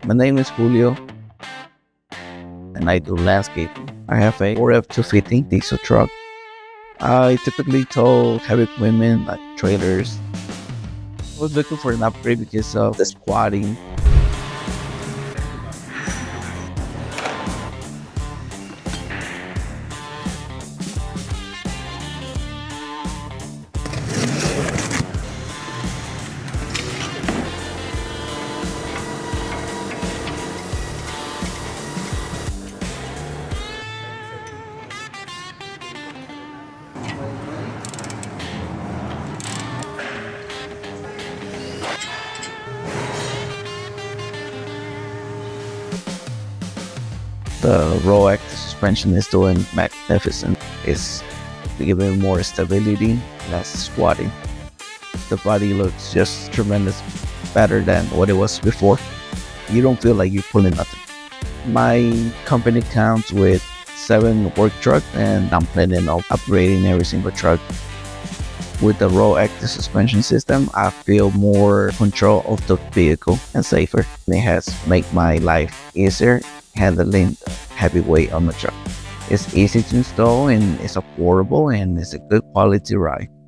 My name is Julio and I do landscaping. I have a 4F250 diesel truck. I typically tow heavy equipment like trailers. I was looking for an upgrade because of the squatting. The RoadActive Suspension is doing magnificent. It's giving more stability, less squatting. The body looks just tremendous, better than what it was before. You don't feel like you're pulling nothing. My company counts with 7 work trucks, and I'm planning on upgrading every single truck. With the RoadActive suspension system, I feel more control of the vehicle and safer. It has made my life easier handling the heavy weight on the truck. It's easy to install and it's affordable and it's a good quality ride.